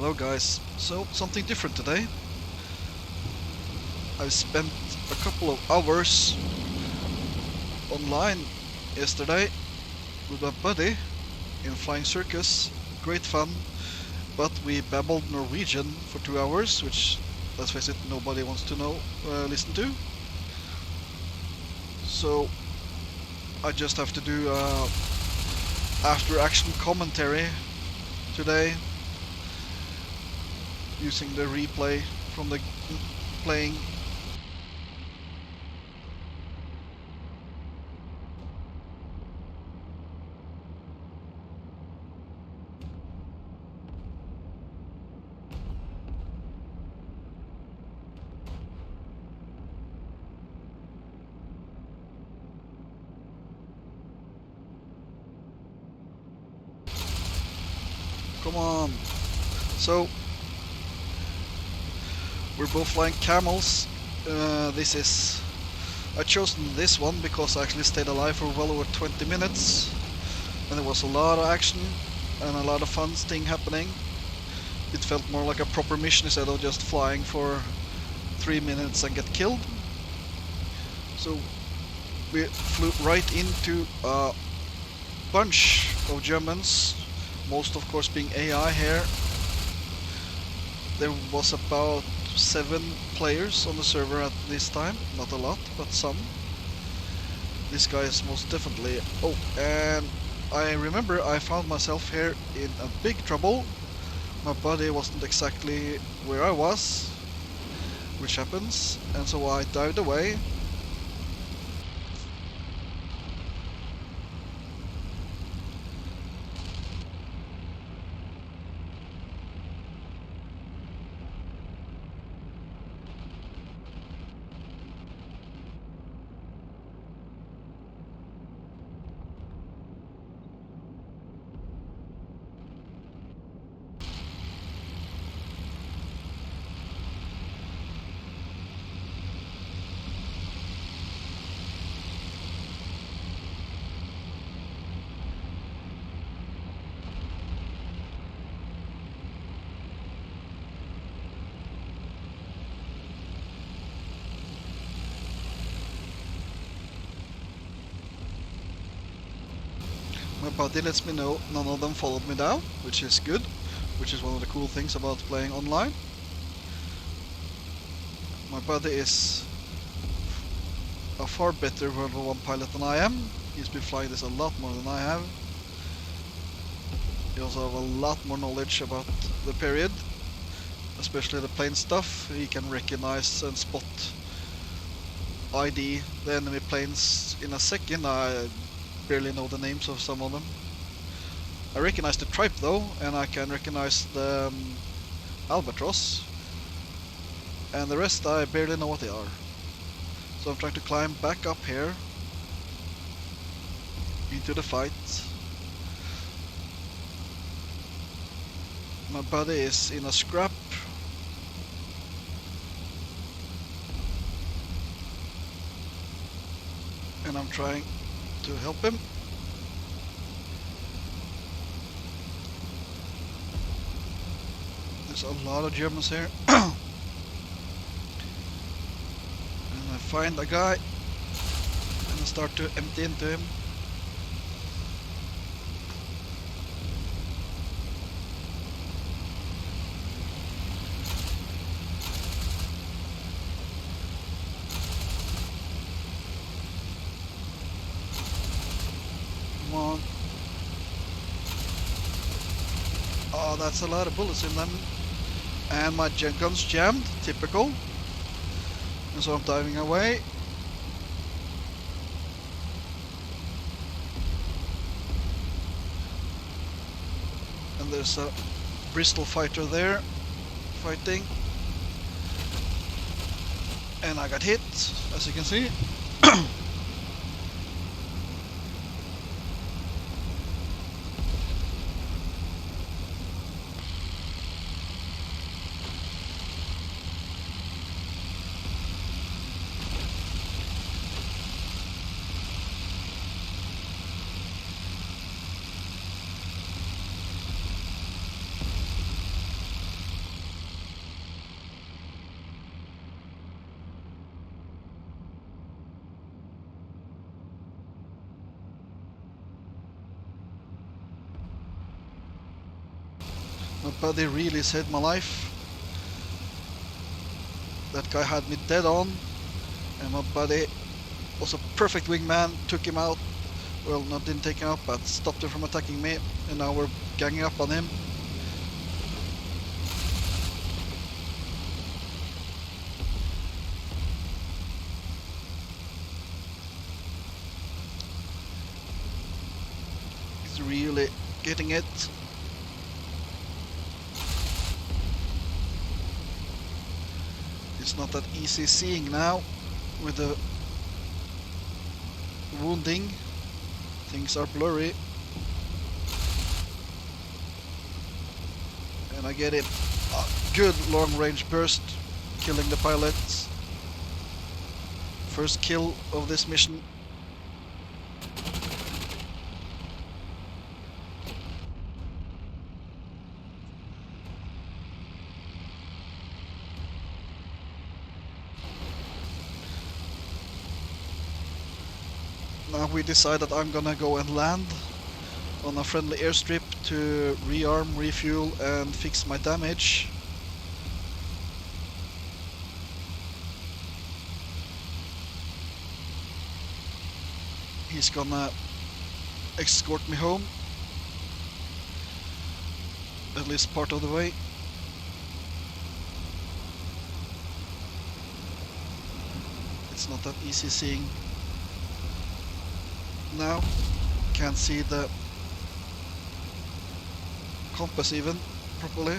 Hello guys, so something different today. I've spent a couple of hours online yesterday with my buddy in Flying Circus. Great fun, but we babbled Norwegian for 2 hours, which, let's face it, nobody wants to listen to. So I just have to do after action commentary today, using the replay from the playing. Come on. So we're both flying camels. I chosen this one because I actually stayed alive for well over 20 minutes, and there was a lot of action and a lot of fun thing happening. It felt more like a proper mission instead of just flying for 3 minutes and get killed. So we flew right into a bunch of Germans, most of course being AI here. There was about 7 players on the server at this time, not a lot, but some. This guy is most definitely... Oh, and I remember I found myself here in a big trouble. My buddy wasn't exactly where I was, which happens, and so I dived away. My buddy lets me know none of them followed me down, which is good, which is one of the cool things about playing online. My buddy is a far better World War I pilot than I am. He's been flying this a lot more than I have. He also has a lot more knowledge about the period, especially the plane stuff. He can recognize and spot ID the enemy planes in a second. I barely know the names of some of them. I recognize the tripe though, and I can recognize the albatross, and the rest I barely know what they are. So I'm trying to climb back up here into the fight. My buddy is in a scrap. And I'm trying to help him. There's a lot of Germans here. And I find a guy and I start to empty into him. Come on. Oh, that's a lot of bullets in them. And my jet gun's jammed, typical. And so I'm diving away. And there's a Bristol fighter there, fighting. And I got hit, as you can see. My buddy really saved my life. That guy had me dead on, and my buddy was a perfect wingman, took him out. Well, not didn't take him out, but stopped him from attacking me, and now we're ganging up on him. He's really getting it. It's not that easy seeing now with the wounding. Things are blurry. And I get it. A good long range burst, killing the pilots. First kill of this mission. Now we decide that I'm gonna go and land on a friendly airstrip to rearm, refuel and fix my damage. He's gonna escort me home, at least part of the way. It's not that easy seeing now. Can't see the compass even properly.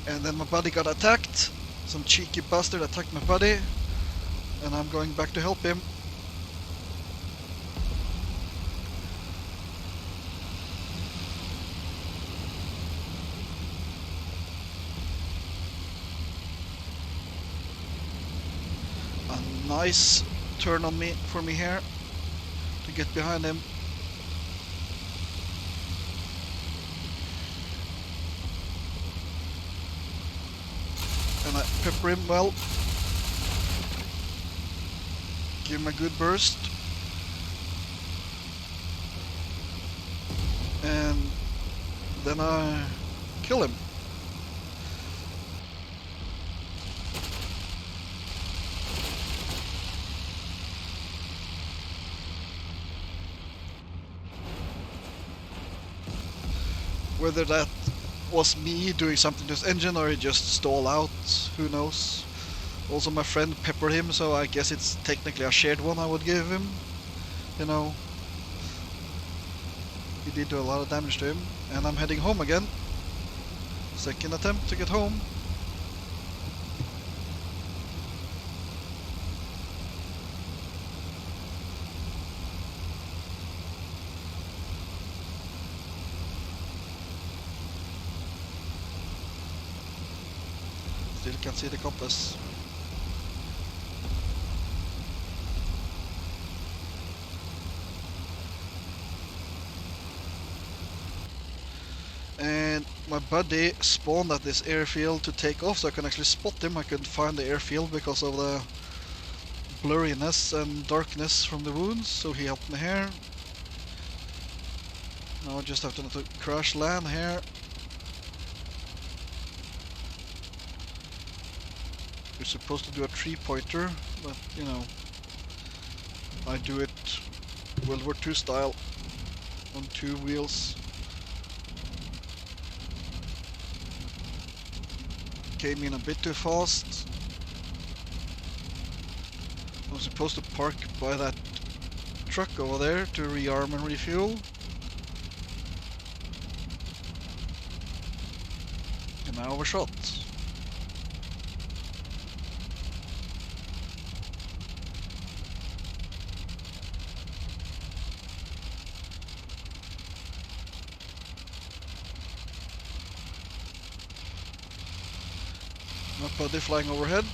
And then my buddy got attacked. Some cheeky bastard attacked my buddy, and I'm going back to help him. A nice turn on me for me here to get behind him. And I pepper him well. Give him a good burst. And then I kill him. Whether that was me doing something to his engine or he just stalled out, who knows. Also my friend peppered him, so I guess it's technically a shared one I would give him. You know, he did do a lot of damage to him. And I'm heading home again. Second attempt to get home. Still can't see the compass. And my buddy spawned at this airfield to take off, so I can actually spot him. I couldn't find the airfield because of the blurriness and darkness from the wounds, so he helped me here. Now I just have to crash land here. You're supposed to do a 3-pointer, but you know, I do it World War II style on 2 wheels. Came in a bit too fast. I was supposed to park by that truck over there to rearm and refuel. And I overshot. My buddy flying overhead.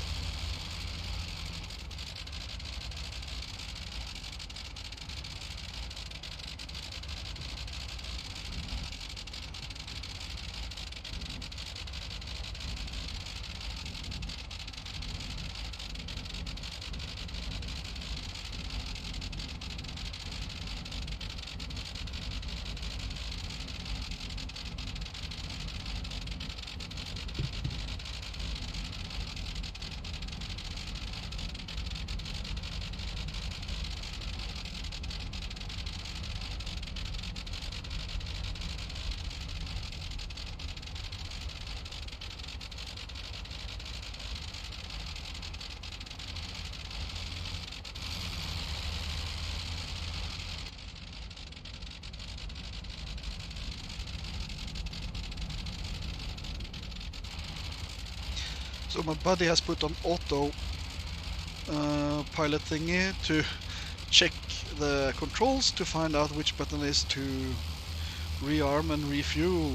So my buddy has put on auto pilot thingy to check the controls to find out which button is to rearm and refuel.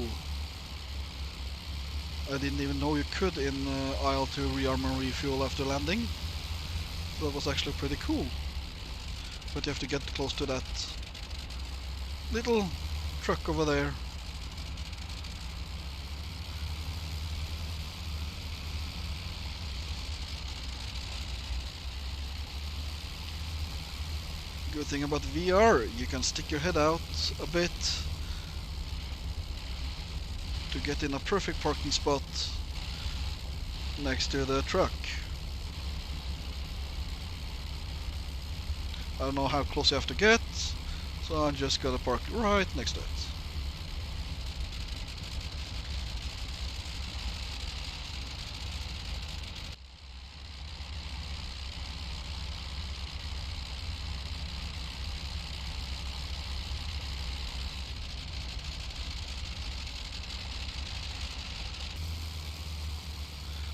I didn't even know you could in IL-2 rearm and refuel after landing. So that was actually pretty cool. But you have to get close to that little truck over there. Good thing about VR, you can stick your head out a bit to get in a perfect parking spot next to the truck. I don't know how close you have to get, so I'm just gonna park right next to it.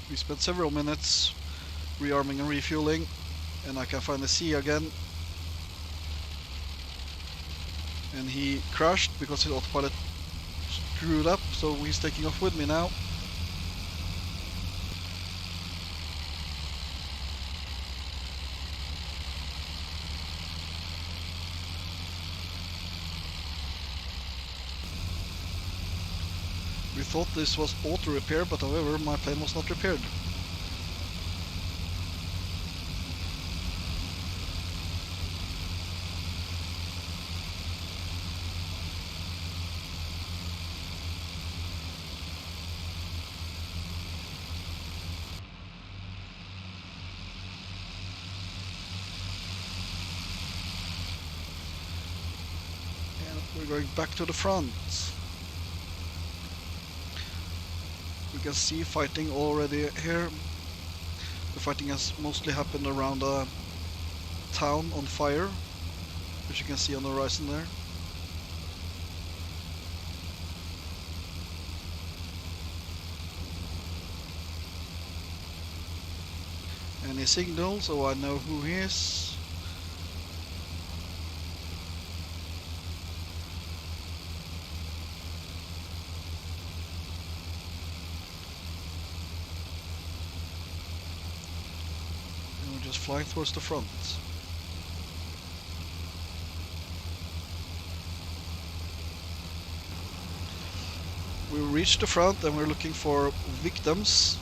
We spent several minutes rearming and refueling, and I can finally see again. And he crashed because his autopilot screwed up, so he's taking off with me now. We thought this was auto repair, but however my plane was not repaired. And we're going back to the front. We can see fighting already here. The fighting has mostly happened around a town on fire, which you can see on the horizon there. Any signal, so I know who he is. Just flying towards the front. We reached the front and we're looking for victims.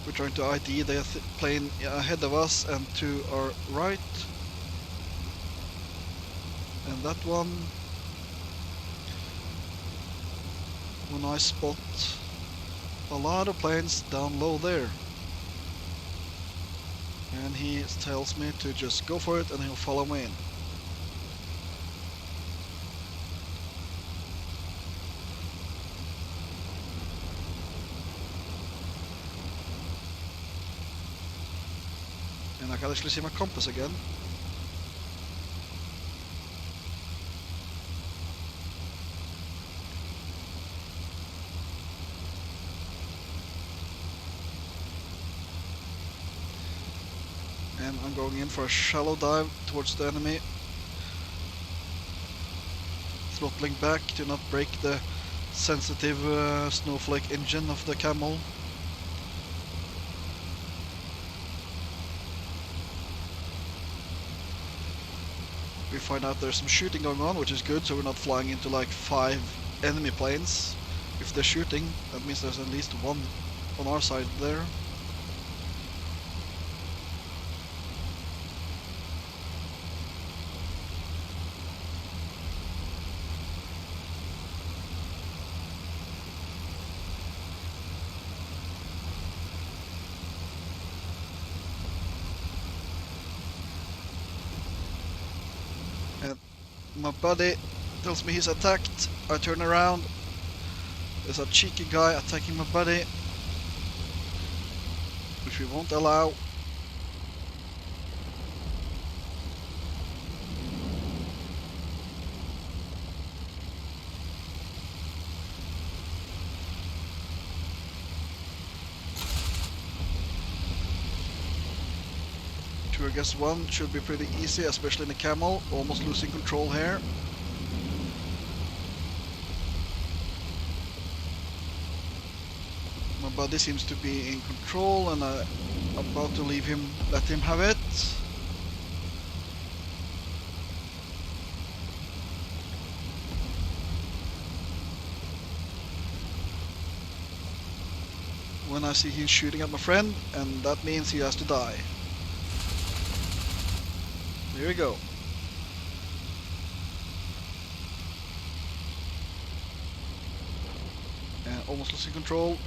We're trying to ID the plane ahead of us and to our right. And that one. When I spot a lot of planes down low there. And he tells me to just go for it and he'll follow me in. And I can actually see my compass again. And I'm going in for a shallow dive towards the enemy. Throttling back to not break the sensitive snowflake engine of the Camel. We find out there's some shooting going on, which is good, so we're not flying into like 5 enemy planes. If they're shooting, that means there's at least one on our side there. And my buddy tells me he's attacked. I turn around. There's a cheeky guy attacking my buddy, which we won't allow. Tour Guest 1 should be pretty easy, especially in the camel, almost losing control here. My buddy seems to be in control and I'm about to let him have it. When I see him shooting at my friend, and that means he has to die. There we go. And almost losing control.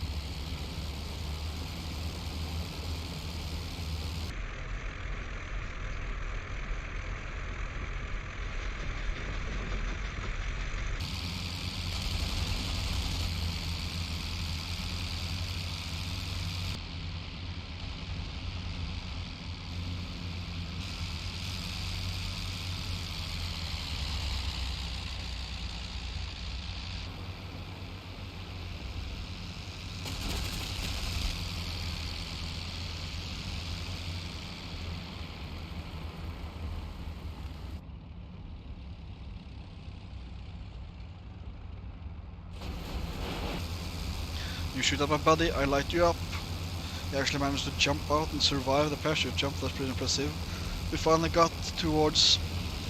You shoot at my buddy, I light you up. He actually managed to jump out and survive the parachute jump, that's pretty impressive. We finally got towards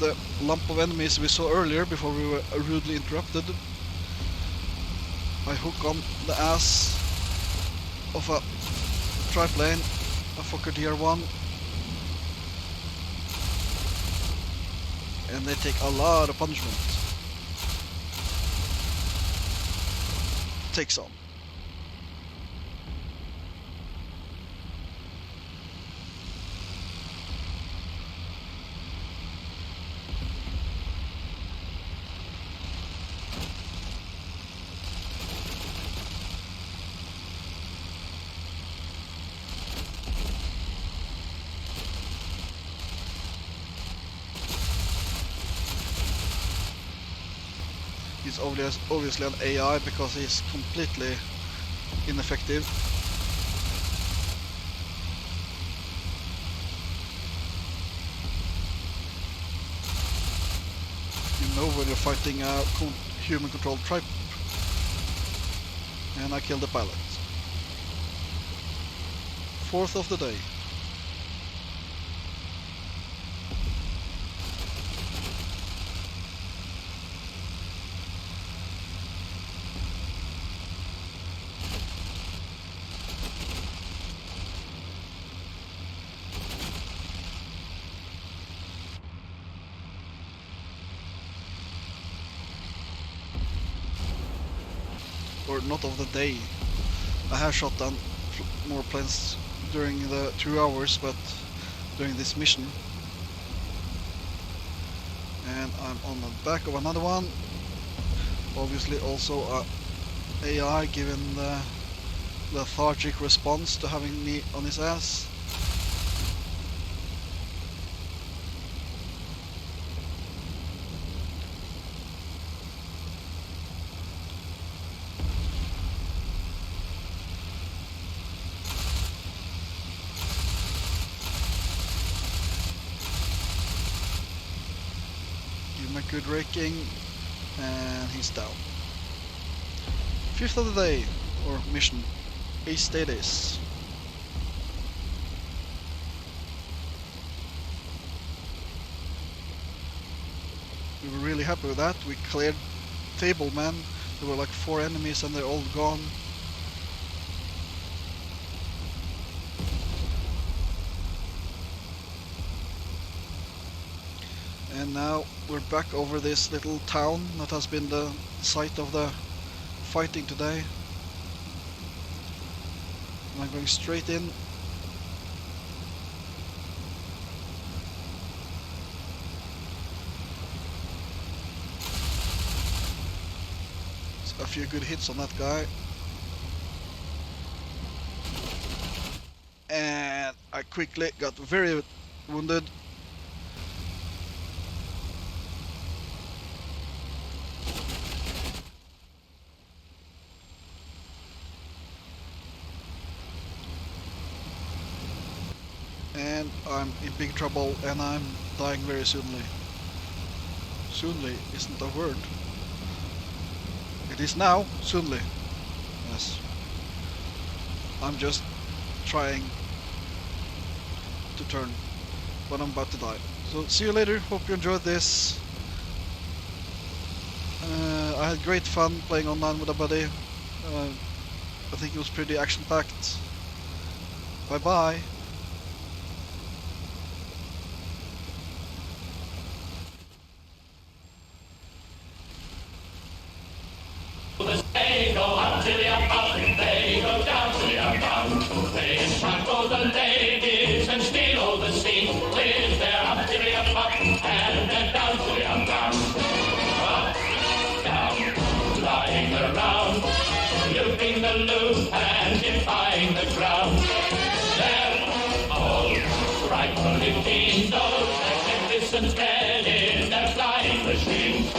the lump of enemies we saw earlier before we were rudely interrupted. I hook on the ass of a triplane, a Fokker DR1, and they take a lot of punishment. Take some. He's obviously an AI because he's completely ineffective. You know when you're fighting a human-controlled tribe. And I killed the pilot. 4th of the day. Or not of the day. I have shot down more planes during the 2 hours, but during this mission. And I'm on the back of another one. Obviously also a AI given the lethargic response to having me on his ass. Good raking, and he's down. 5th of the day, or mission, Ace Status. We were really happy with that. We cleared Table Man. There were like 4 enemies and they're all gone. And now we're back over this little town that has been the site of the fighting today. And I'm going straight in. A few good hits on that guy. And I quickly got very wounded. and I'm in big trouble, and I'm dying very soonly. Soonly isn't a word. It is now, soonly. Yes. I'm just trying to turn, but I'm about to die. So see you later, hope you enjoyed this. I had great fun playing online with a buddy. I think it was pretty action-packed. Bye bye. They go up to the up, they go down to the up. They entrap all the ladies and steal all the steam with their up to the up, and then down to the up. Up, down, lying around, looping the loop and defying the ground. They're all frightfully keen, those magnificent men in their flying machines.